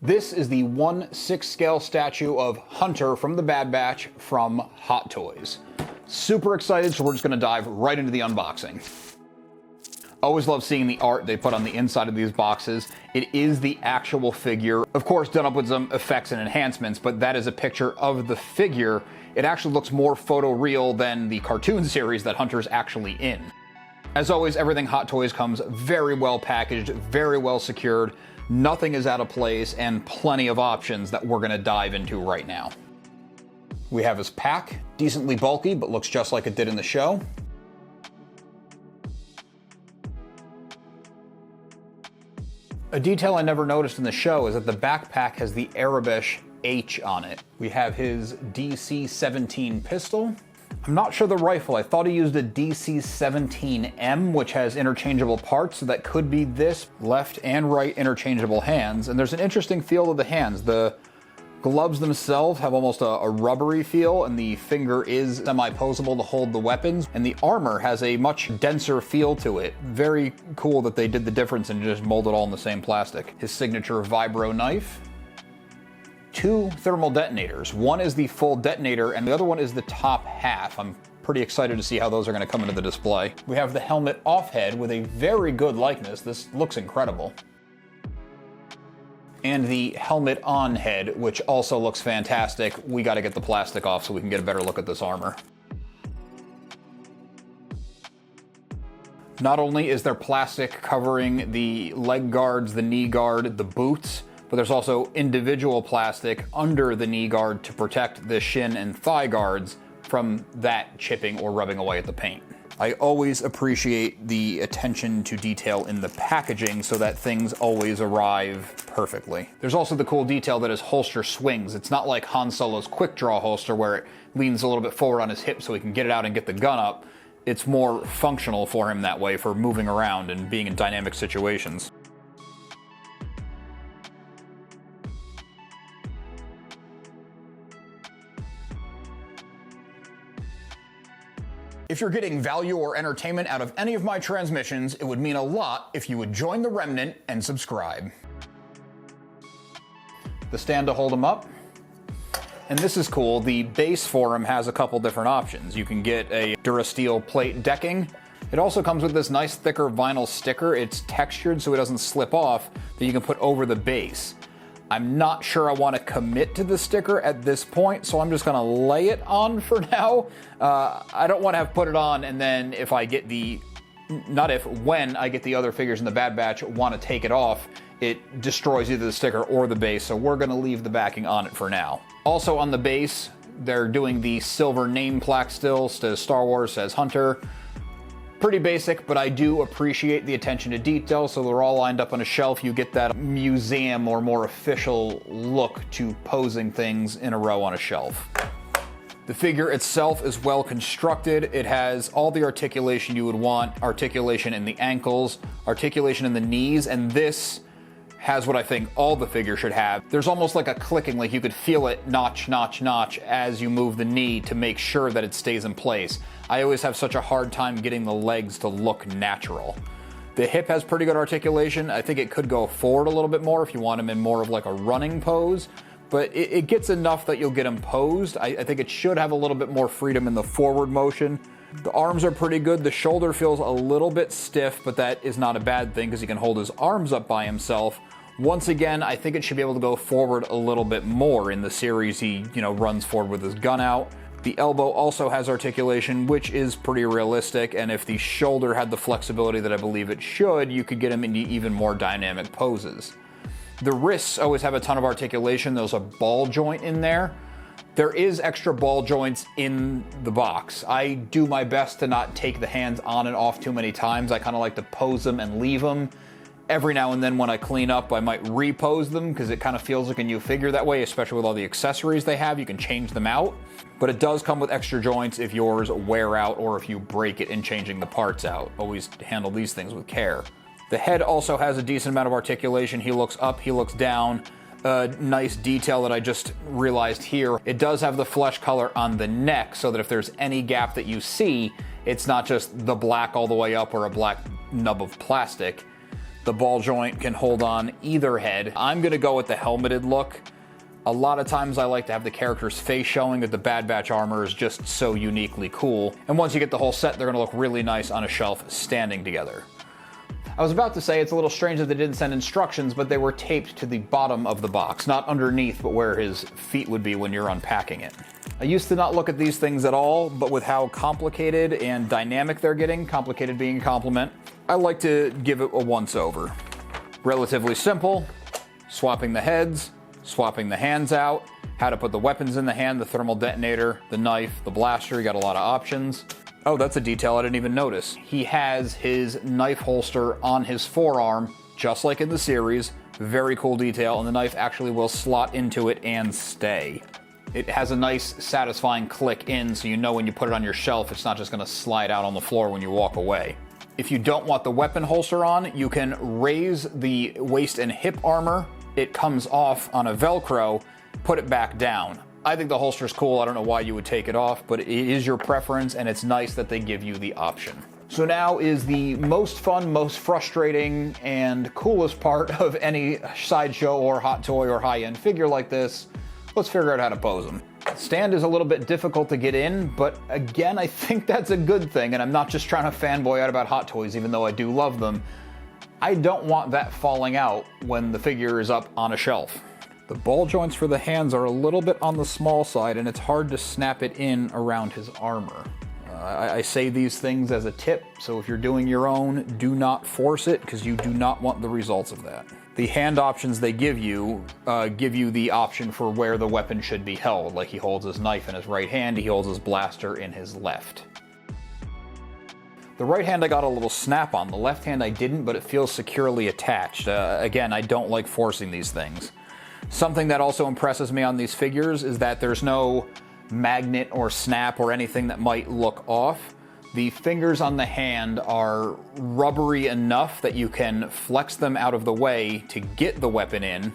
This is the 1/6 scale statue of Hunter from the Bad Batch from Hot Toys. Super excited, so we're just gonna dive right into the unboxing. Always love seeing the art they put on the inside of these boxes. It is the actual figure, of course done up with some effects and enhancements, but that is a picture of the figure. It actually looks more photoreal than the cartoon series that Hunter's actually in. As always, everything Hot Toys comes very well packaged, very well secured. Nothing is out of place, and plenty of options that we're gonna dive into right now. We have his pack, decently bulky, but looks just like it did in the show. A detail I never noticed in the show is that the backpack has the Arabish H on it. We have his DC-17 pistol. I'm not sure the rifle. I thought he used a DC-17M, which has interchangeable parts, so that could be this. Left and right interchangeable hands. And there's an interesting feel to the hands. The gloves themselves have almost a rubbery feel, and the finger is semi-posable to hold the weapons. And the armor has a much denser feel to it. Very cool that they did the difference and just molded it all in the same plastic. His signature vibro knife. 2 thermal detonators. One is the full detonator, and the other one is the top half. I'm pretty excited to see how those are going to come into the display. We have the helmet off head with a very good likeness. This looks incredible. And the helmet on head, which also looks fantastic. We got to get the plastic off so we can get a better look at this armor. Not only is there plastic covering the leg guards, the knee guard, the boots, but there's also individual plastic under the knee guard to protect the shin and thigh guards from that chipping or rubbing away at the paint. I always appreciate the attention to detail in the packaging so that things always arrive perfectly. There's also the cool detail that his holster swings. It's not like Han Solo's quick draw holster where it leans a little bit forward on his hip so he can get it out and get the gun up. It's more functional for him that way, for moving around and being in dynamic situations. If you're getting value or entertainment out of any of my transmissions, it would mean a lot if you would join the Remnant and subscribe. The stand to hold them up. And this is cool, the base for him has a couple different options. You can get a Durasteel plate decking. It also comes with this nice thicker vinyl sticker. It's textured so it doesn't slip off, that you can put over the base. I'm not sure I want to commit to the sticker at this point, so I'm just going to lay it on for now. I don't want to have put it on and then if I get the, when I get the other figures in the Bad Batch want to take it off, it destroys either the sticker or the base, so we're going to leave the backing on it for now. Also on the base, they're doing the silver name plaque still, says Star Wars, says Hunter. Pretty basic, but I do appreciate the attention to detail, so they're all lined up on a shelf. You get that museum or more official look to posing things in a row on a shelf. The figure itself is well constructed. It has all the articulation you would want, articulation in the ankles, articulation in the knees, and this has what I think all the figures should have. There's almost like a clicking, like you could feel it notch, notch, notch as you move the knee to make sure that it stays in place. I always have such a hard time getting the legs to look natural. The hip has pretty good articulation. I think it could go forward a little bit more if you want him in more of like a running pose, but it gets enough that you'll get him posed. I think it should have a little bit more freedom in the forward motion. The arms are pretty good. The shoulder feels a little bit stiff, but that is not a bad thing because he can hold his arms up by himself. Once again, I think it should be able to go forward a little bit more. In the series, he, runs forward with his gun out. The elbow also has articulation, which is pretty realistic, and if the shoulder had the flexibility that I believe it should, you could get him into even more dynamic poses. The wrists always have a ton of articulation. There's a ball joint in there. There is extra ball joints in the box. I do my best to not take the hands on and off too many times. I kind of like to pose them and leave them. Every now and then when I clean up, I might repose them because it kind of feels like a new figure that way, especially with all the accessories they have. You can change them out, but it does come with extra joints if yours wear out or if you break it in changing the parts out. Always handle these things with care. The head also has a decent amount of articulation. He looks up, he looks down. A nice detail that I just realized here, it does have the flesh color on the neck so that if there's any gap that you see, it's not just the black all the way up or a black nub of plastic. The ball joint can hold on either head. I'm gonna go with the helmeted look. A lot of times I like to have the character's face showing, that the Bad Batch armor is just so uniquely cool. And once you get the whole set, they're gonna look really nice on a shelf standing together. I was about to say it's a little strange that they didn't send instructions, but they were taped to the bottom of the box. Not underneath, but where his feet would be when you're unpacking it. I used to not look at these things at all, but with how complicated and dynamic they're getting, complicated being a compliment, I like to give it a once-over. Relatively simple, swapping the heads, swapping the hands out, how to put the weapons in the hand, the thermal detonator, the knife, the blaster, you got a lot of options. Oh, that's a detail I didn't even notice. He has his knife holster on his forearm, just like in the series. Very cool detail, and the knife actually will slot into it and stay. It has a nice, satisfying click in, so you know when you put it on your shelf, it's not just gonna slide out on the floor when you walk away. If you don't want the weapon holster on, you can raise the waist and hip armor. It comes off on a Velcro, put it back down. I think the holster's cool. I don't know why you would take it off, but it is your preference, and it's nice that they give you the option. So now is the most fun, most frustrating, and coolest part of any sideshow or hot toy or high-end figure like this. Let's figure out how to pose them. Stand is a little bit difficult to get in, but again, I think that's a good thing, and I'm not just trying to fanboy out about hot toys, even though I do love them. I don't want that falling out when the figure is up on a shelf. The ball joints for the hands are a little bit on the small side, and it's hard to snap it in around his armor. I say these things as a tip, so if you're doing your own, do not force it, because you do not want the results of that. The hand options they give you the option for where the weapon should be held. Like he holds his knife in his right hand, he holds his blaster in his left. The right hand I got a little snap on, the left hand I didn't, but it feels securely attached. Again, I don't like forcing these things. Something that also impresses me on these figures is that there's no magnet or snap or anything that might look off. The fingers on the hand are rubbery enough that you can flex them out of the way to get the weapon in.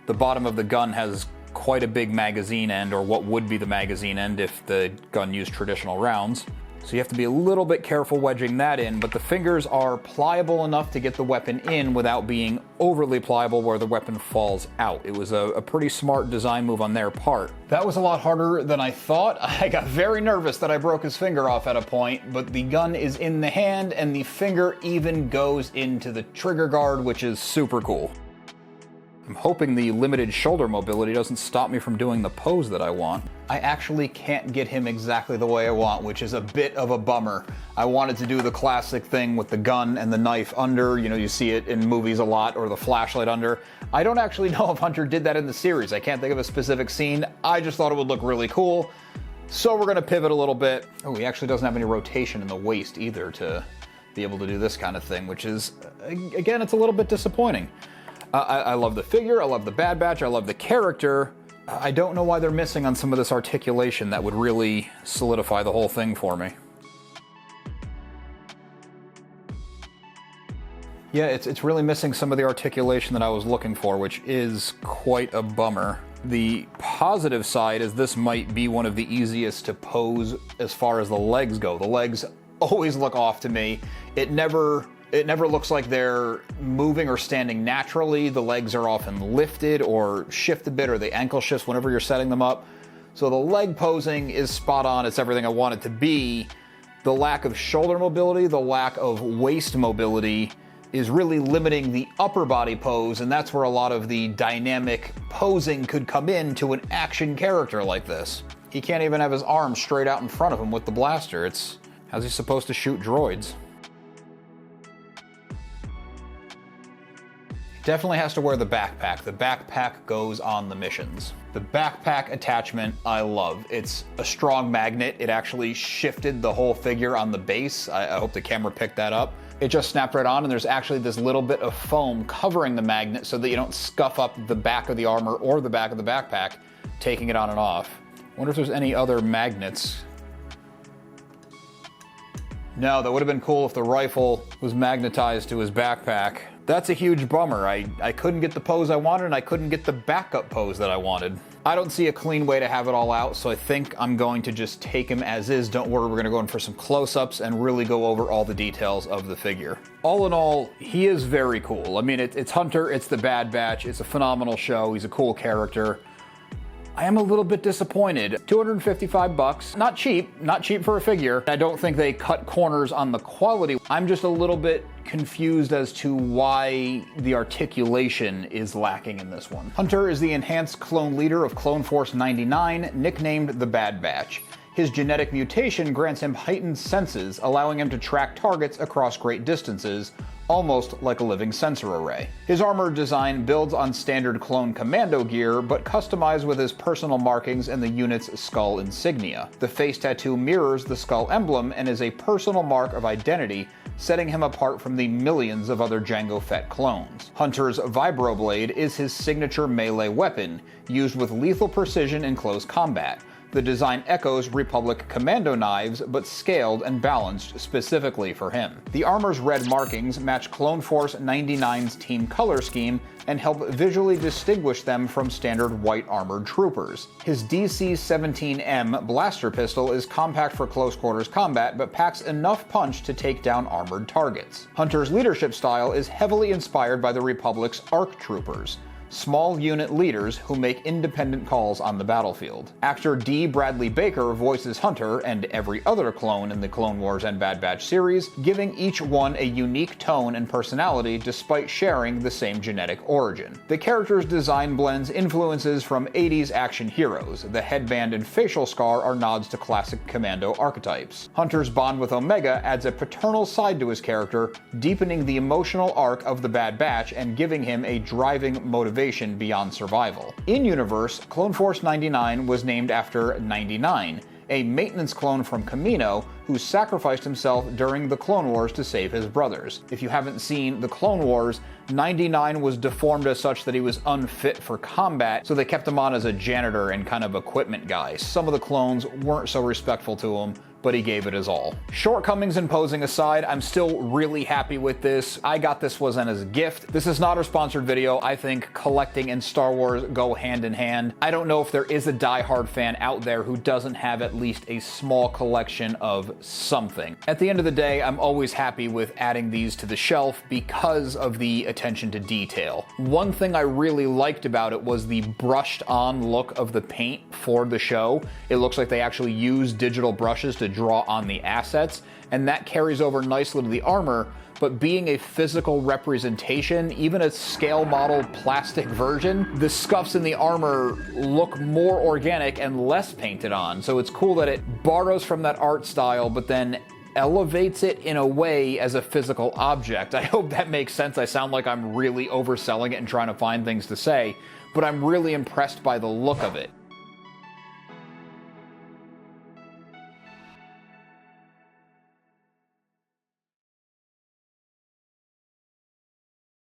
The bottom of the gun has quite a big magazine end, or what would be the magazine end if the gun used traditional rounds. So you have to be a little bit careful wedging that in, but the fingers are pliable enough to get the weapon in without being overly pliable where the weapon falls out. It was a pretty smart design move on their part. That was a lot harder than I thought. I got very nervous that I broke his finger off at a point, but the gun is in the hand and the finger even goes into the trigger guard, which is super cool. I'm hoping the limited shoulder mobility doesn't stop me from doing the pose that I want. I actually can't get him exactly the way I want, which is a bit of a bummer. I wanted to do the classic thing with the gun and the knife under, you see it in movies a lot, or the flashlight under. I don't actually know if Hunter did that in the series. I can't think of a specific scene. I just thought it would look really cool. So we're gonna pivot a little bit. Oh, he actually doesn't have any rotation in the waist either to be able to do this kind of thing, which is, again, it's a little bit disappointing. I love the figure, I love the Bad Batch, I love the character. I don't know why they're missing on some of this articulation that would really solidify the whole thing for me. Yeah, it's really missing some of the articulation that I was looking for, which is quite a bummer. The positive side is this might be one of the easiest to pose as far as the legs go. The legs always look off to me. It never looks like they're moving or standing naturally. The legs are often lifted or shift a bit, or the ankle shifts whenever you're setting them up. So the leg posing is spot on. It's everything I want it to be. The lack of shoulder mobility, the lack of waist mobility is really limiting the upper body pose, and that's where a lot of the dynamic posing could come in to an action character like this. He can't even have his arm straight out in front of him with the blaster. How's he supposed to shoot droids? Definitely has to wear the backpack. The backpack goes on the missions. The backpack attachment I love. It's a strong magnet. It actually shifted the whole figure on the base. I hope the camera picked that up. It just snapped right on, and there's actually this little bit of foam covering the magnet so that you don't scuff up the back of the armor or the back of the backpack, taking it on and off. Wonder if there's any other magnets. No, that would have been cool if the rifle was magnetized to his backpack. That's a huge bummer. I couldn't get the pose I wanted, and I couldn't get the backup pose that I wanted. I don't see a clean way to have it all out, so I think I'm going to just take him as is. Don't worry, we're going to go in for some close-ups and really go over all the details of the figure. All in all, he is very cool. I mean, it's Hunter, it's the Bad Batch, it's a phenomenal show, he's a cool character. I am a little bit disappointed. $255, not cheap for a figure. I don't think they cut corners on the quality. I'm just a little bit confused as to why the articulation is lacking in this one. Hunter is the enhanced clone leader of Clone Force 99, nicknamed the Bad Batch. His genetic mutation grants him heightened senses, allowing him to track targets across great distances, almost like a living sensor array. His armor design builds on standard clone commando gear, but customized with his personal markings and the unit's skull insignia. The face tattoo mirrors the skull emblem and is a personal mark of identity, setting him apart from the millions of other Jango Fett clones. Hunter's vibroblade is his signature melee weapon, used with lethal precision in close combat. The design echoes Republic commando knives, but scaled and balanced specifically for him. The armor's red markings match Clone Force 99's team color scheme and help visually distinguish them from standard white armored troopers. His DC-17M blaster pistol is compact for close quarters combat, but packs enough punch to take down armored targets. Hunter's leadership style is heavily inspired by the Republic's ARC troopers, small unit leaders who make independent calls on the battlefield. Actor D. Bradley Baker voices Hunter and every other clone in the Clone Wars and Bad Batch series, giving each one a unique tone and personality despite sharing the same genetic origin. The character's design blends influences from 80s action heroes. The headband and facial scar are nods to classic commando archetypes. Hunter's bond with Omega adds a paternal side to his character, deepening the emotional arc of the Bad Batch and giving him a driving motivation beyond survival. In-universe, Clone Force 99 was named after 99, a maintenance clone from Kamino who sacrificed himself during the Clone Wars to save his brothers. If you haven't seen the Clone Wars, 99 was deformed as such that he was unfit for combat, so they kept him on as a janitor and kind of equipment guy. Some of the clones weren't so respectful to him, but he gave it his all. Shortcomings in posing aside, I'm still really happy with this. I got this as a gift. This is not a sponsored video. I think collecting and Star Wars go hand in hand. I don't know if there is a die-hard fan out there who doesn't have at least a small collection of something. At the end of the day, I'm always happy with adding these to the shelf because of the attention to detail. One thing I really liked about it was the brushed on look of the paint for the show. It looks like they actually use digital brushes to draw on the assets, and that carries over nicely to the armor, but being a physical representation, even a scale model plastic version, the scuffs in the armor look more organic and less painted on, so it's cool that it borrows from that art style, but then elevates it in a way as a physical object. I hope that makes sense. I sound like I'm really overselling it and trying to find things to say, but I'm really impressed by the look of it.